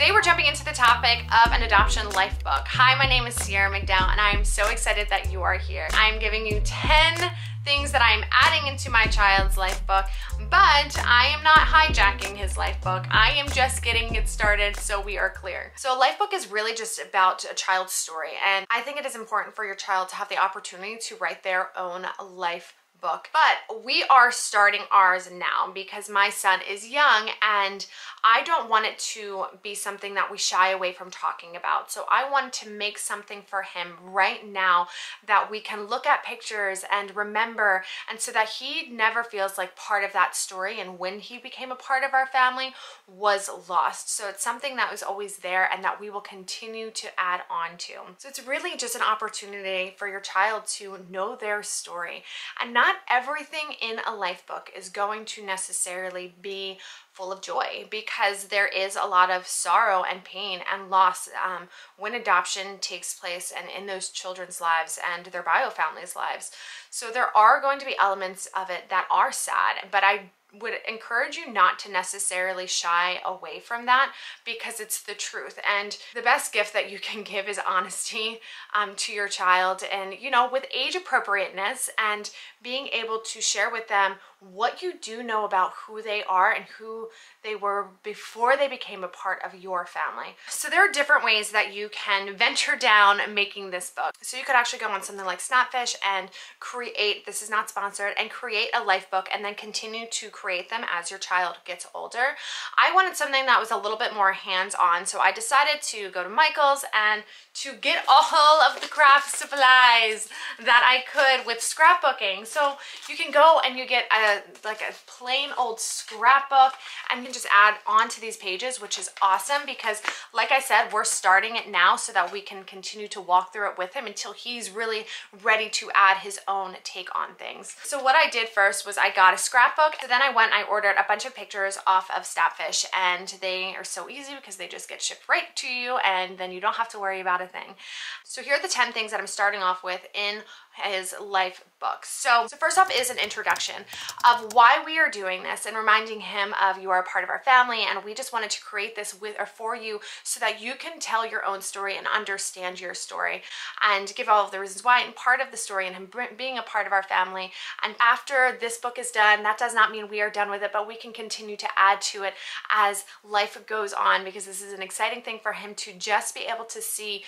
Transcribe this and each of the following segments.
Today we're jumping into the topic of an adoption life book. Hi, my name is Sierra McDowell and I am so excited that you are here. I'm giving you 10 things that I'm adding into my child's life book, but I am not hijacking his life book. I am just getting it started so we are clear. So a life book is really just about a child's story, and I think it is important for your child to have the opportunity to write their own life book. But we are starting ours now because my son is young and I don't want it to be something that we shy away from talking about. So I want to make something for him right now that we can look at pictures and remember, and so that he never feels like part of that story and when he became a part of our family was lost. So it's something that was always there and that we will continue to add on to. So it's really just an opportunity for your child to know their story. And not everything in a life book is going to necessarily be full of joy, because there is a lot of sorrow and pain and loss when adoption takes place and in those children's lives and their bio families' lives. So there are going to be elements of it that are sad, but I would encourage you not to necessarily shy away from that, because it's the truth. And the best gift that you can give is honesty to your child, and with age appropriateness, and being able to share with them what you do know about who they are and who they were before they became a part of your family. So there are different ways that you can venture down making this book. So you could actually go on something like Snapfish and create, this is not sponsored, and create a life book and then continue to create them as your child gets older. I wanted something that was a little bit more hands-on, so I decided to go to Michael's and to get all of the craft supplies that I could with scrapbooking. So you can go and you get a plain old scrapbook and you can just add on to these pages, which is awesome because, like I said, we're starting it now so that we can continue to walk through it with him until he's really ready to add his own take on things. So what I did first was I got a scrapbook, so then I ordered a bunch of pictures off of Snapfish, and they are so easy because they just get shipped right to you and then you don't have to worry about a thing. So here are the 10 things that I'm starting off with in his life book. So first off is an introduction of why we are doing this and reminding him of you are a part of our family, and we just wanted to create this with or for you so that you can tell your own story and understand your story and give all of the reasons why, and part of the story and him being a part of our family. And after this book is done, that does not mean we are done with it, but we can continue to add to it as life goes on, because this is an exciting thing for him to just be able to see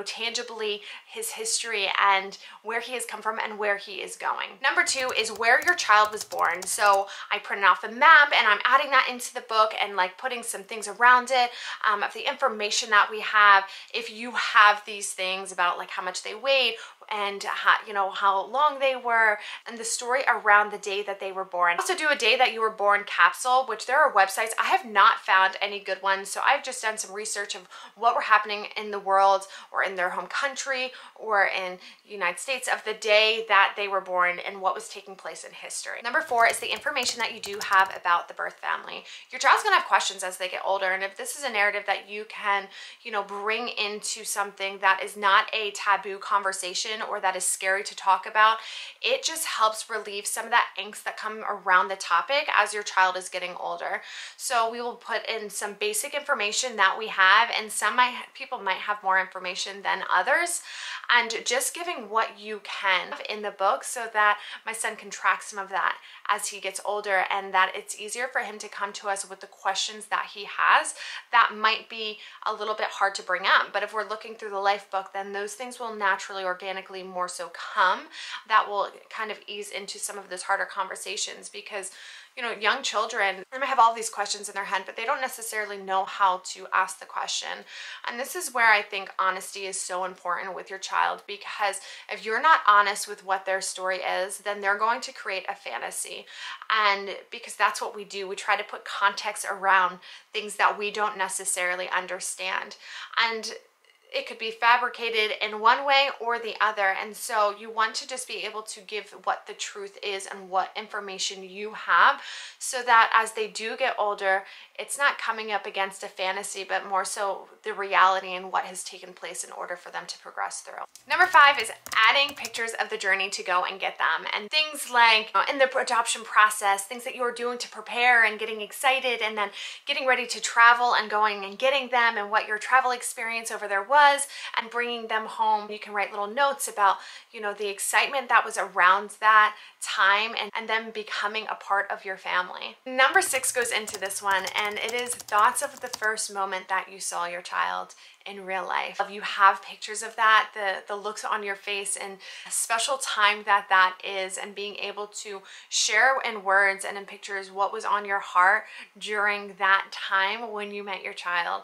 tangibly his history and where he has come from and where he is going. Number 2 is where your child was born. So I printed off a map and I'm adding that into the book and putting some things around it of the information that we have. If you have these things about how much they weighed and how long they were, and the story around the day that they were born. I also do a day that you were born capsule, which there are websites. I have not found any good ones, so I've just done some research of what were happening in the world or in their home country or in the United States of the day that they were born and what was taking place in history. Number 4 is the information that you do have about the birth family. Your child's gonna have questions as they get older, and if this is a narrative that you can bring into something that is not a taboo conversation or that is scary to talk about, it just helps relieve some of that angst that come around the topic as your child is getting older. So we will put in some basic information that we have, and some people might have more information than others, and just giving what you can in the book so that my son can track some of that as he gets older, and that it's easier for him to come to us with the questions that he has that might be a little bit hard to bring up. But if we're looking through the life book, then those things will naturally, organically more so come, that will kind of ease into some of those harder conversations, because young children, they might have all these questions in their head, but they don't necessarily know how to ask the question. And this is where I think honesty is so important with your child, because if you're not honest with what their story is, then they're going to create a fantasy. And because that's what we do, we try to put context around things that we don't necessarily understand. And it could be fabricated in one way or the other. And so you want to just be able to give what the truth is and what information you have, so that as they do get older, it's not coming up against a fantasy, but more so the reality and what has taken place in order for them to progress through. Number 5 is adding pictures of the journey to go and get them, and things like in the adoption process, things that you're doing to prepare and getting excited, and then getting ready to travel and going and getting them, and what your travel experience over there was, and bringing them home. You can write little notes about, you know, the excitement that was around that time, and them becoming a part of your family. Number 6 goes into this one, and it is thoughts of the first moment that you saw your child in real life. If you have pictures of that, the looks on your face, and a special time that is, and being able to share in words and in pictures what was on your heart during that time when you met your child.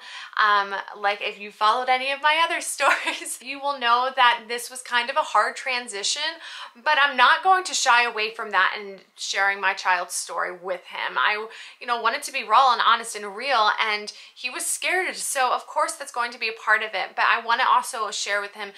Like if you followed any of my other stories, you will know that this was kind of a hard transition, but I'm not going to shy away from that and sharing my child's story with him. I, you know, wanted to be raw and honest and real, and he was scared, so of course that's going to be a part of it. But I want to also share with him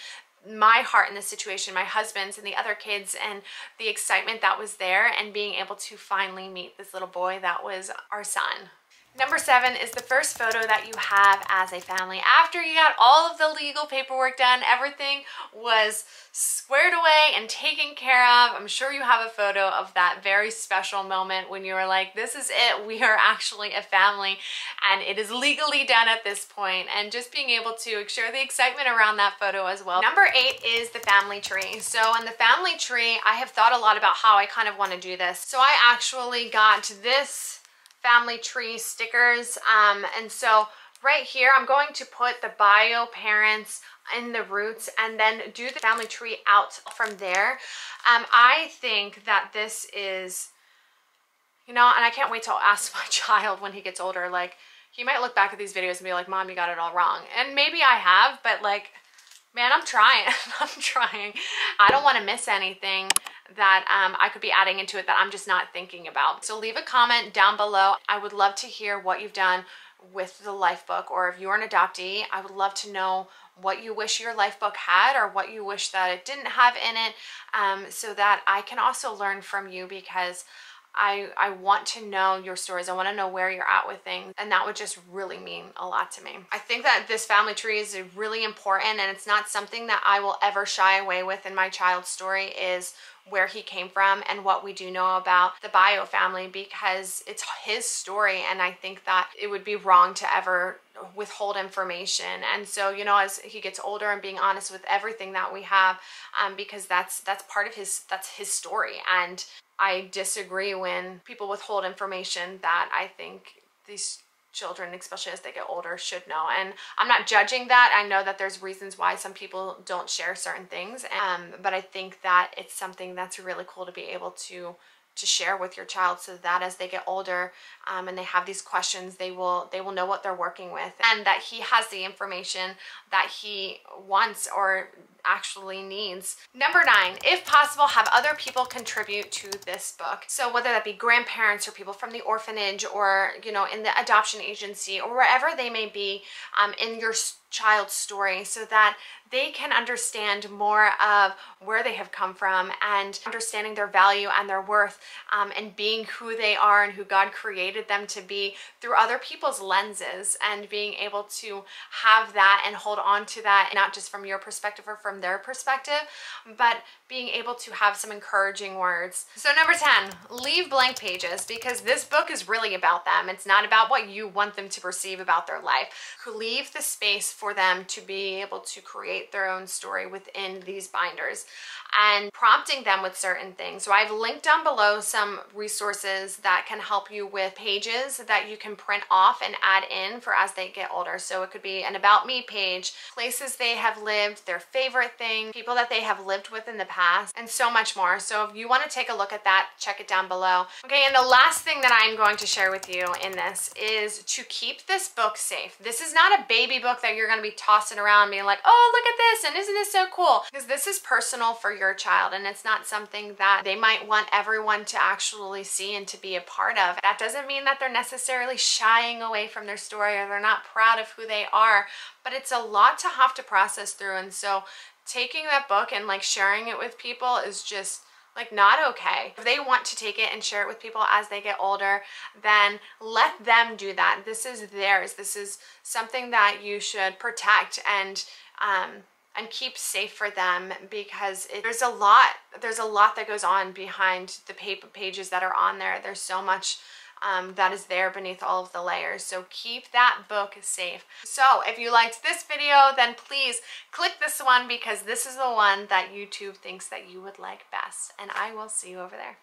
my heart in this situation, my husband's and the other kids, and the excitement that was there, and being able to finally meet this little boy that was our son. Number 7 is the first photo that you have as a family. After you got all of the legal paperwork done, everything was squared away and taken care of, I'm sure you have a photo of that very special moment when you were like, this is it, we are actually a family, and it is legally done at this point. And just being able to share the excitement around that photo as well. Number 8 is the family tree. So in the family tree, I have thought a lot about how I kind of want to do this. So I actually got this family tree stickers, and so right here I'm going to put the bio parents in the roots, and then do the family tree out from there. I think that this is, you know, and I can't wait to ask my child when he gets older, like, he might look back at these videos and be like, Mom, you got it all wrong. And maybe I have, but like, man, I'm trying. I'm trying. I don't want to miss anything that I could be adding into it that I'm just not thinking about. So leave a comment down below. I would love to hear what you've done with the Lifebook, or if you're an adoptee, I would love to know what you wish your Lifebook had, or what you wish that it didn't have in it, so that I can also learn from you, because I want to know your stories. I want to know where you're at with things, and that would just really mean a lot to me. I think that this family tree is really important, and it's not something that I will ever shy away with in my child's story, is where he came from and what we do know about the bio family, because it's his story, and I think that it would be wrong to ever withhold information. And so, you know, as he gets older, and being honest with everything that we have, because that's part of that's his story. And I disagree when people withhold information that I think these children, especially as they get older, should know. And I'm not judging that. I know that there's reasons why some people don't share certain things, but I think that it's something that's really cool to be able to share with your child, so that as they get older, and they have these questions, they will know what they're working with, and that he has the information that he wants or actually needs. Number 9, if possible, have other people contribute to this book. So whether that be grandparents, or people from the orphanage, or, you know, in the adoption agency, or wherever they may be in your child's story, so that they can understand more of where they have come from, and understanding their value and their worth, and being who they are and who God created them to be through other people's lenses, and being able to have that and hold on to that, not just from your perspective or from their perspective, but being able to have some encouraging words. So number 10, leave blank pages, because this book is really about them. It's not about what you want them to perceive about their life. Leave the space for them to be able to create their own story within these binders, and prompting them with certain things. So I've linked down below some resources that can help you with pages that you can print off and add in for as they get older. So it could be an about me page, places they have lived, their favorite favorite thing, people that they have lived with in the past, and so much more. So if you want to take a look at that, check it down below. Okay, and the last thing that I'm going to share with you in this is to keep this book safe. This is not a baby book that you're going to be tossing around being like, oh, look at this, and isn't this so cool? Because this is personal for your child, and it's not something that they might want everyone to actually see and to be a part of. That doesn't mean that they're necessarily shying away from their story or they're not proud of who they are, but it's a lot to have to process through. And so taking that book and like sharing it with people is just like not okay. If they want to take it and share it with people as they get older, then let them do that. This is theirs. This is something that you should protect and keep safe for them, because there's a lot that goes on behind the pages that are on there. There's so much that is there beneath all of the layers. So keep that book safe. So if you liked this video, then please click this one, because this is the one that YouTube thinks that you would like best. And I will see you over there.